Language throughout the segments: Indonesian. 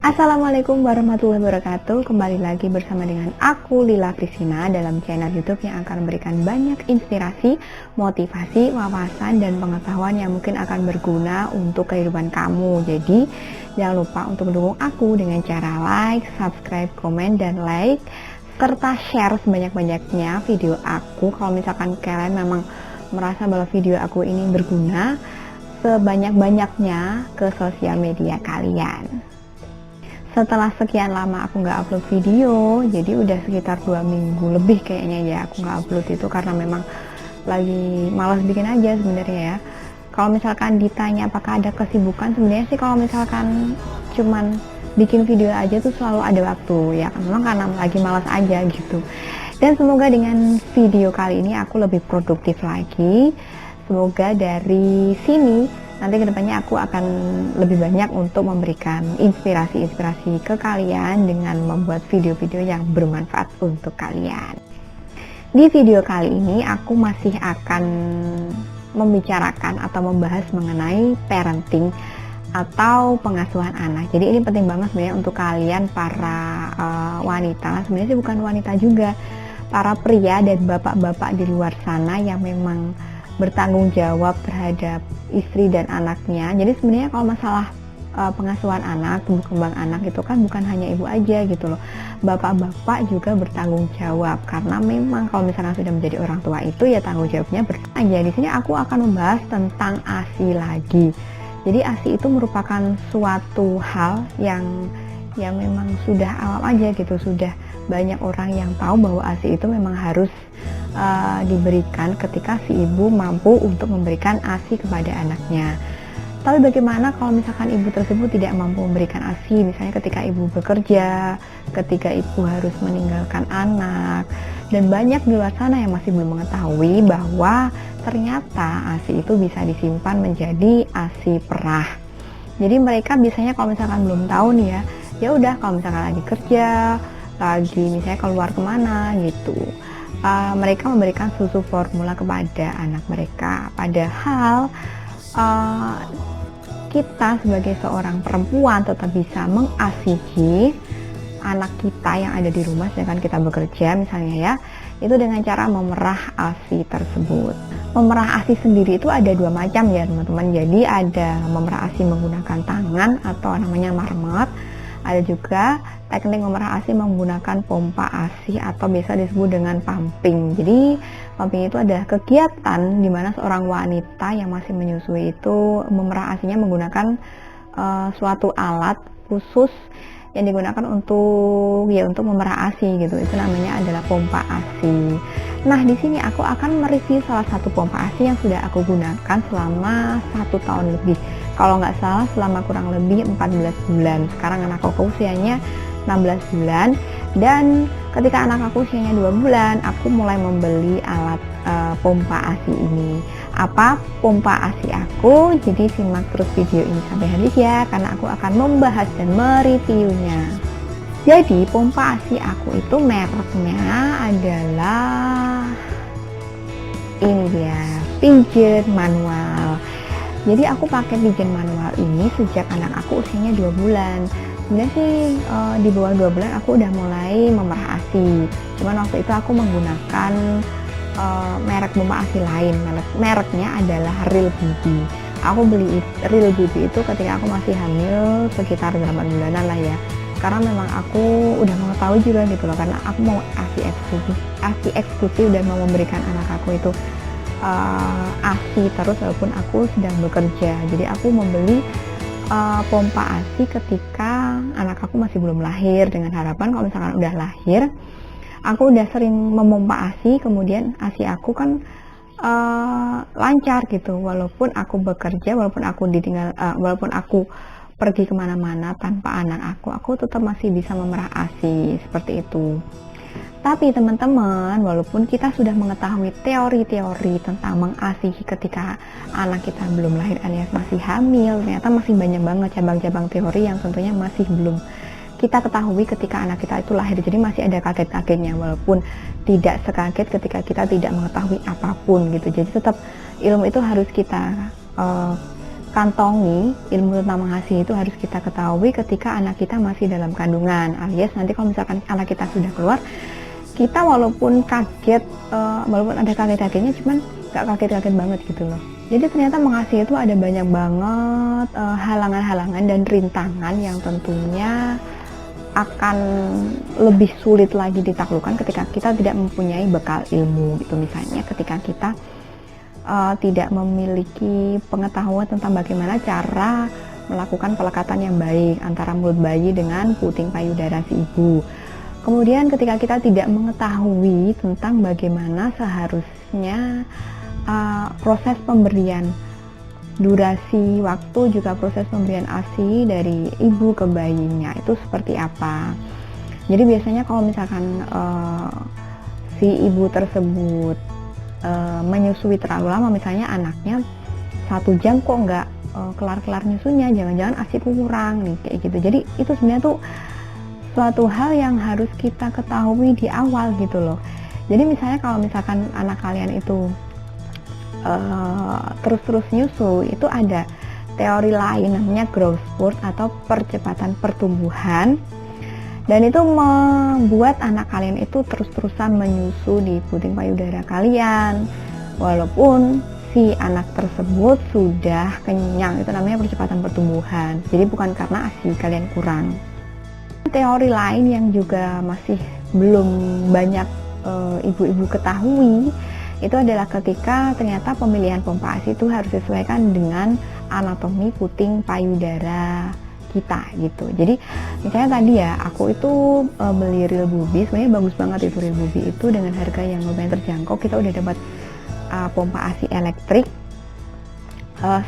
Assalamualaikum warahmatullahi wabarakatuh. Kembali lagi bersama dengan aku Lila Priscina dalam channel YouTube yang akan memberikan banyak inspirasi, motivasi, wawasan dan pengetahuan yang mungkin akan berguna untuk kehidupan kamu. Jadi jangan lupa untuk mendukung aku dengan cara like, subscribe, komen dan like serta share sebanyak-banyaknya video aku. Kalau misalkan kalian memang merasa bahwa video aku ini berguna, sebanyak-banyaknya ke sosial media kalian. Setelah sekian lama aku nggak upload video, jadi udah sekitar 2 minggu lebih kayaknya ya aku nggak upload itu karena memang lagi malas bikin aja sebenarnya ya. Kalau misalkan ditanya apakah ada kesibukan, sebenarnya sih kalau misalkan cuman bikin video aja tuh selalu ada waktu ya, memang karena lagi malas aja gitu. Dan semoga dengan video kali ini aku lebih produktif lagi. Semoga dari sini nanti kedepannya aku akan lebih banyak untuk memberikan inspirasi-inspirasi ke kalian dengan membuat video-video yang bermanfaat untuk kalian. Di video kali ini aku masih akan membicarakan atau membahas mengenai parenting atau pengasuhan anak. Jadi ini penting banget sebenarnya untuk kalian para wanita, sebenarnya sih bukan wanita juga, para pria dan bapak-bapak di luar sana yang memang bertanggung jawab terhadap istri dan anaknya. Jadi sebenarnya kalau masalah pengasuhan anak, tumbuh kembang anak itu kan bukan hanya ibu aja gitu loh. Bapak-bapak juga bertanggung jawab karena memang kalau misalnya sudah menjadi orang tua itu ya tanggung jawabnya aja. Di sini aku akan membahas tentang ASI lagi. Jadi ASI itu merupakan suatu hal yang memang sudah awam aja gitu, sudah banyak orang yang tahu bahwa ASI itu memang harus diberikan ketika si ibu mampu untuk memberikan ASI kepada anaknya. Tapi bagaimana kalau misalkan ibu tersebut tidak mampu memberikan ASI, misalnya ketika ibu bekerja, ketika ibu harus meninggalkan anak, dan banyak di luar sana yang masih belum mengetahui bahwa ternyata ASI itu bisa disimpan menjadi ASI perah. Jadi mereka biasanya kalau misalkan belum tahu nih ya udah kalau misalkan lagi kerja, lagi misalnya keluar kemana gitu, mereka memberikan susu formula kepada anak mereka. Padahal kita sebagai seorang perempuan tetap bisa mengasihi anak kita yang ada di rumah sedangkan kita bekerja misalnya ya, itu dengan cara memerah ASI tersebut. Memerah ASI sendiri itu ada 2 macam ya teman-teman. Jadi ada memerah ASI menggunakan tangan atau namanya marmot. Ada juga teknik memerah ASI menggunakan pompa ASI atau biasa disebut dengan pumping. Jadi pumping itu adalah kegiatan di mana seorang wanita yang masih menyusui itu memerah ASInya menggunakan suatu alat khusus yang digunakan untuk memerah ASI gitu. Itu namanya adalah pompa ASI. Nah, di sini aku akan mereview salah satu pompa ASI yang sudah aku gunakan selama 1 tahun lebih. Kalau nggak salah selama kurang lebih 14 bulan. Sekarang anak aku usianya 16 bulan. Dan ketika anak aku usianya 2 bulan, aku mulai membeli alat pompa ASI ini. Apa pompa ASI aku? Jadi simak terus video ini sampai habis ya, karena aku akan membahas dan mereviewnya. Jadi pompa ASI aku itu mereknya adalah ini dia, Pigeon Manual. Jadi aku pakai Pigeon Manual ini sejak anak aku usianya 2 bulan. Sebenarnya sih di bawah 2 bulan aku udah mulai memerah ASI. Cuman waktu itu aku menggunakan merek pompa ASI lain. Mereknya adalah Real Baby. Aku beli Real Baby itu ketika aku masih hamil sekitar 8 bulanan lah ya. Karena memang aku udah mau tahu juga gitu loh, karena aku mau ASI eksklusif dan mau memberikan anak aku itu ASI terus walaupun aku sedang bekerja. Jadi aku membeli pompa ASI ketika anak aku masih belum lahir dengan harapan kalau misalkan udah lahir aku udah sering memompa ASI, kemudian ASI aku kan lancar gitu walaupun aku bekerja, walaupun aku pergi kemana-mana tanpa anak aku tetap masih bisa memerah ASI seperti itu. Tapi teman-teman, walaupun kita sudah mengetahui teori-teori tentang mengasihi ketika anak kita belum lahir alias masih hamil, ternyata masih banyak banget cabang-cabang teori yang tentunya masih belum kita ketahui ketika anak kita itu lahir. Jadi masih ada kaget-kagetnya, walaupun tidak sekaget ketika kita tidak mengetahui apapun gitu. Jadi tetap ilmu itu harus kita kantongi ilmu tentang mengasihi itu harus kita ketahui ketika anak kita masih dalam kandungan, alias nanti kalau misalkan anak kita sudah keluar, kita walaupun kaget, walaupun ada kaget-kagetnya, cuman gak kaget-kaget banget gitu loh. Jadi ternyata mengasihi itu ada banyak banget halangan-halangan dan rintangan yang tentunya akan lebih sulit lagi ditaklukkan ketika kita tidak mempunyai bekal ilmu gitu. Misalnya ketika kita tidak memiliki pengetahuan tentang bagaimana cara melakukan pelekatan yang baik antara mulut bayi dengan puting payudara si ibu. Kemudian ketika kita tidak mengetahui tentang bagaimana seharusnya proses pemberian, durasi waktu, juga proses pemberian ASI dari ibu ke bayinya itu seperti apa. Jadi biasanya kalau misalkan si ibu tersebut menyusui terlalu lama, misalnya anaknya 1 jam kok nggak kelar-kelar nyusunya, jangan-jangan ASI kurang nih, kayak gitu. Jadi itu sebenarnya tuh suatu hal yang harus kita ketahui di awal gitu loh. Jadi misalnya kalau misalkan anak kalian itu terus-terus nyusu, itu ada teori lain namanya growth spurt atau percepatan pertumbuhan, dan itu membuat anak kalian itu terus-terusan menyusu di puting payudara kalian walaupun si anak tersebut sudah kenyang. Itu namanya percepatan pertumbuhan, jadi bukan karena ASI kalian kurang. Teori lain yang juga masih belum banyak ibu-ibu ketahui itu adalah ketika ternyata pemilihan pompa ASI itu harus disesuaikan dengan anatomi puting payudara kita gitu. Jadi misalnya tadi ya, aku itu beli Real Booby, sebenarnya bagus banget itu Real Booby itu dengan harga yang lumayan terjangkau. Kita udah dapat pompa ASI elektrik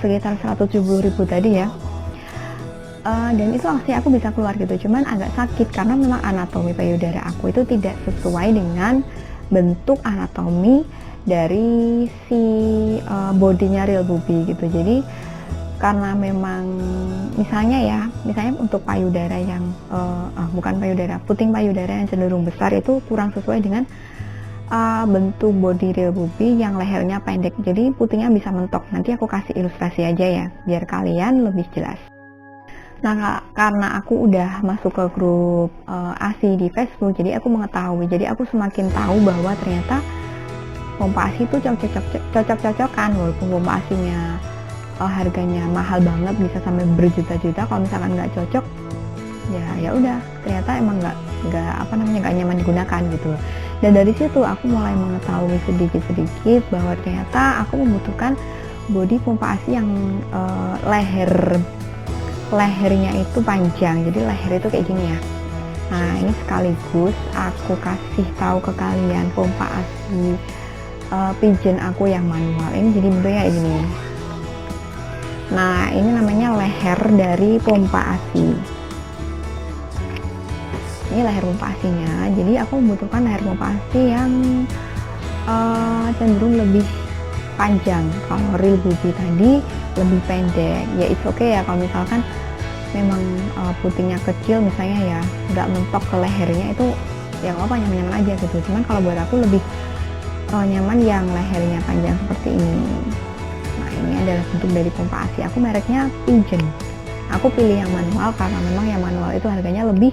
sekitar 170.000 tadi ya. Dan itu ASI aku bisa keluar gitu, cuman agak sakit karena memang anatomi payudara aku itu tidak sesuai dengan bentuk anatomi dari si bodinya Real Booby gitu. Jadi karena memang misalnya untuk payudara yang bukan payudara, puting payudara yang cenderung besar itu kurang sesuai dengan bentuk body Real Booby yang lehernya pendek, jadi putingnya bisa mentok. Nanti aku kasih ilustrasi aja ya biar kalian lebih jelas. Nah, karena aku udah masuk ke grup ASI di Facebook, jadi aku mengetahui, jadi aku semakin tahu bahwa ternyata pompa ASI itu cocok-cocokan, walaupun pompa ASInya harganya mahal banget, bisa sampai berjuta-juta. Kalau misalkan nggak cocok, ya udah, ternyata emang nggak nyaman digunakan gitu. Dan dari situ aku mulai mengetahui sedikit-sedikit bahwa ternyata aku membutuhkan body pompa ASI yang lehernya itu panjang, jadi leher itu kayak gini ya. Nah, ini sekaligus aku kasih tahu ke kalian pompa ASI pigeon aku yang manual ini jadi bentuknya kayak gini. Nah, ini namanya leher dari pompa ASI. Ini leher pompa ASI-nya. Jadi aku membutuhkan leher pompa ASI yang cenderung lebih panjang. Kalau Real Booby tadi lebih pendek. Ya it's okay ya kalau misalkan memang putingnya kecil misalnya ya, nggak mentok ke lehernya, itu ya nggak apa, nyaman-nyaman aja gitu. Cuman kalau buat aku lebih nyaman yang lehernya panjang seperti ini. Nah, ini adalah bentuk dari pompa ASI. Aku mereknya Pigeon. Aku pilih yang manual karena memang yang manual itu harganya lebih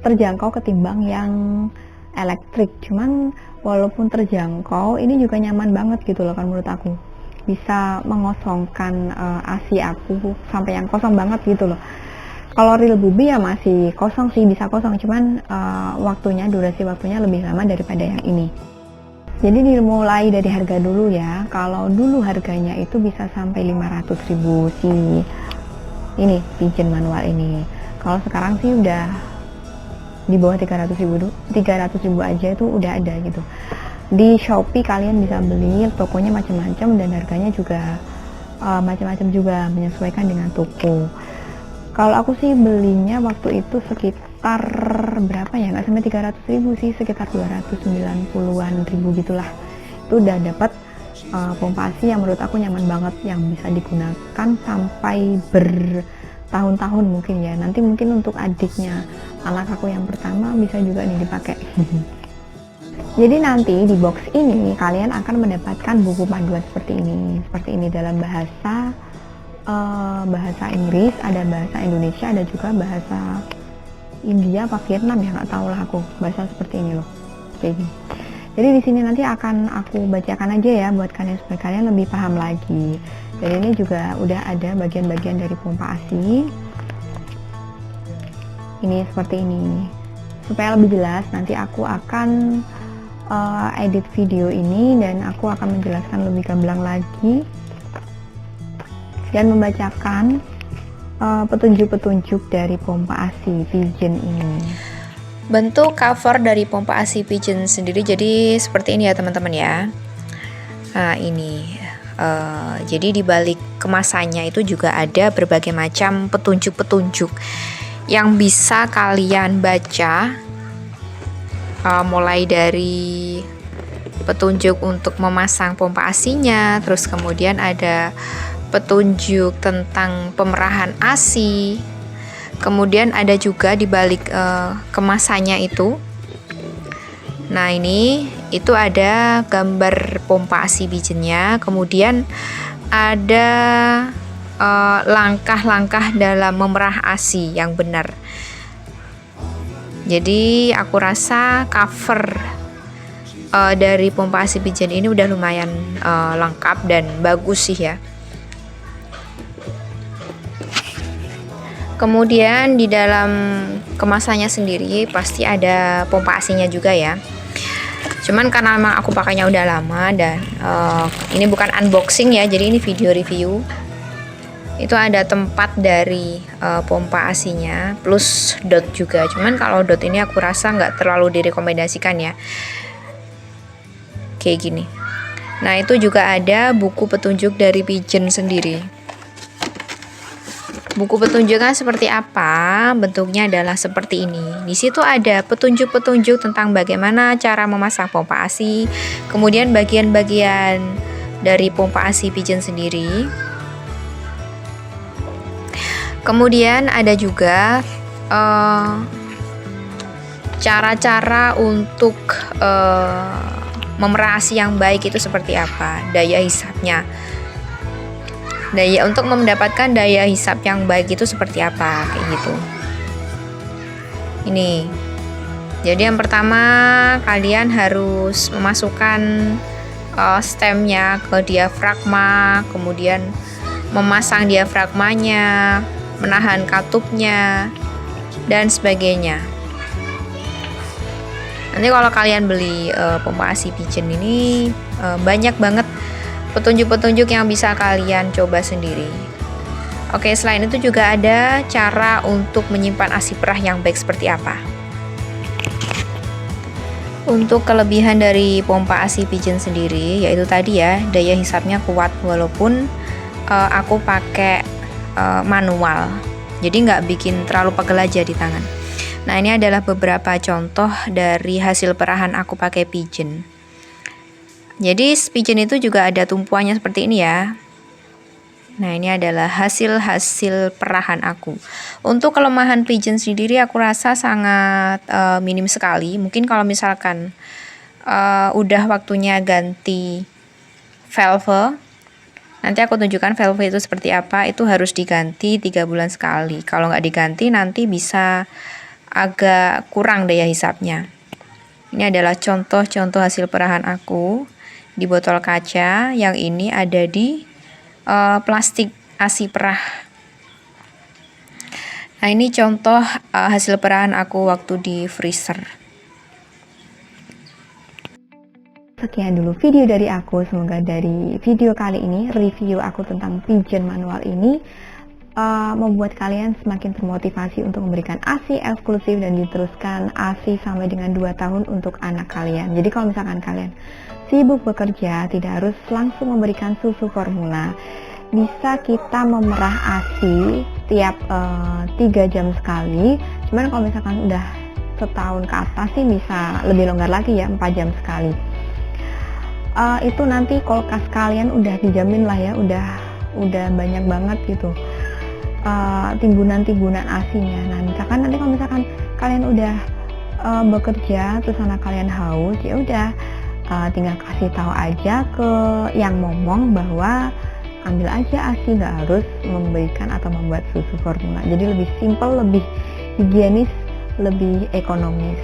terjangkau ketimbang yang elektrik. Cuman walaupun terjangkau, ini juga nyaman banget gitu loh kan menurut aku. Bisa mengosongkan ASI aku sampai yang kosong banget gitu loh. Kalau Real Booby ya masih kosong sih, bisa kosong, cuman durasi waktunya lebih lama daripada yang ini. Jadi dimulai dari harga dulu ya. Kalau dulu harganya itu bisa sampai 500.000 si ini pigeon manual ini. Kalau sekarang sih udah di bawah 300.000 aja itu udah ada gitu. Di Shopee kalian bisa beli, tokonya macam-macam dan harganya juga macam-macam juga, menyesuaikan dengan toko. Kalau aku sih belinya waktu itu sekitar berapa ya, nggak sampai 300.000 sih, sekitar 290-an ribu gitulah. Itu udah dapat pompa ASI yang menurut aku nyaman banget, yang bisa digunakan sampai bertahun-tahun mungkin ya. Nanti mungkin untuk adiknya anak aku yang pertama bisa juga nih dipakai. Jadi nanti di box ini kalian akan mendapatkan buku panduan seperti ini dalam bahasa bahasa Inggris, ada bahasa Indonesia, ada juga bahasa India apa Vietnam ya, nggak tahu lah aku, bahasa seperti ini loh, kayak gini. Jadi di sini nanti akan aku bacakan aja ya buat kalian supaya kalian lebih paham lagi. Dan ini juga udah ada bagian-bagian dari pompa ASI. Ini seperti ini. Supaya lebih jelas nanti aku akan edit video ini dan aku akan menjelaskan lebih gamblang lagi dan membacakan petunjuk-petunjuk dari pompa ASI Pigeon ini. Bentuk cover dari pompa ASI Pigeon sendiri jadi seperti ini ya teman-teman ya. Nah ini, jadi di balik kemasannya itu juga ada berbagai macam petunjuk-petunjuk yang bisa kalian baca, mulai dari petunjuk untuk memasang pompa ASI-nya, terus kemudian ada petunjuk tentang pemerahan ASI. Kemudian ada juga di balik kemasannya itu. Nah ini itu ada gambar pompa ASI Pigeon-nya. Kemudian ada langkah-langkah dalam memerah ASI yang benar. Jadi aku rasa cover dari pompa ASI Pigeon ini udah lumayan lengkap dan bagus sih ya. Kemudian di dalam kemasannya sendiri pasti ada pompa ASI-nya juga ya. Cuman karena memang aku pakainya udah lama dan ini bukan unboxing ya, jadi ini video review. Itu ada tempat dari pompa ASI-nya plus dot juga. Cuman kalau dot ini aku rasa nggak terlalu direkomendasikan ya. Kayak gini. Nah itu juga ada buku petunjuk dari Pigeon sendiri. Buku petunjuknya seperti apa? Bentuknya adalah seperti ini. Di situ ada petunjuk-petunjuk tentang bagaimana cara memasang pompa ASI, kemudian bagian-bagian dari pompa ASI Pigeon sendiri. Kemudian ada juga cara-cara untuk memerah ASI yang baik itu seperti apa, daya hisapnya. Untuk mendapatkan daya hisap yang baik itu seperti apa, kayak gitu. Ini. Jadi yang pertama kalian harus memasukkan stemnya ke diafragma, kemudian memasang diafragmanya, menahan katupnya, dan sebagainya. Nanti kalau kalian beli pompa ASI Pigeon ini banyak banget petunjuk-petunjuk yang bisa kalian coba sendiri. Oke, selain itu juga ada cara untuk menyimpan ASI perah yang baik seperti apa. Untuk kelebihan dari pompa ASI Pigeon sendiri, yaitu tadi ya, daya hisapnya kuat walaupun aku pakai manual. Jadi nggak bikin terlalu pegel aja di tangan. Nah, ini adalah beberapa contoh dari hasil perahan aku pakai Pigeon. Jadi Pigeon itu juga ada tumpuannya seperti ini ya. Nah ini adalah hasil perahan aku. Untuk kelemahan Pigeon sendiri aku rasa sangat minim sekali. Mungkin kalau misalkan udah waktunya ganti valve, nanti aku tunjukkan valve itu seperti apa. Itu harus diganti 3 bulan sekali. Kalau nggak diganti nanti bisa agak kurang daya hisapnya. Ini adalah contoh-contoh hasil perahan aku di botol kaca. Yang ini ada di plastik ASI perah. Nah ini contoh hasil perahan aku waktu di freezer. Sekian dulu video dari aku. Semoga dari video kali ini, review aku tentang Pigeon manual ini membuat kalian semakin termotivasi untuk memberikan ASI eksklusif dan diteruskan ASI sampai dengan 2 tahun untuk anak kalian. Jadi kalau misalkan kalian sibuk bekerja, tidak harus langsung memberikan susu formula. Bisa kita memerah ASI tiap 3 jam sekali. Cuman kalau misalkan udah setahun ke atas sih bisa lebih longgar lagi ya, 4 jam sekali. Itu nanti kulkas kalian udah dijamin lah ya, udah banyak banget gitu timbunan-timbunan ASINya. Nah misalkan nanti kalau misalkan kalian udah bekerja terus anak kalian haus, ya udah tinggal kasih tahu aja ke yang ngomong bahwa ambil aja ASI, nggak harus memberikan atau membuat susu formula. Jadi lebih simple, lebih higienis, lebih ekonomis.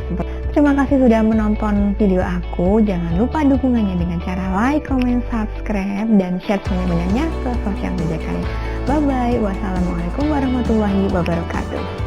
Terima kasih sudah menonton video aku. Jangan lupa dukungannya dengan cara like, comment, subscribe, dan share sebanyak-banyaknya ke sosial media kalian. Bye bye. Wassalamualaikum warahmatullahi wabarakatuh.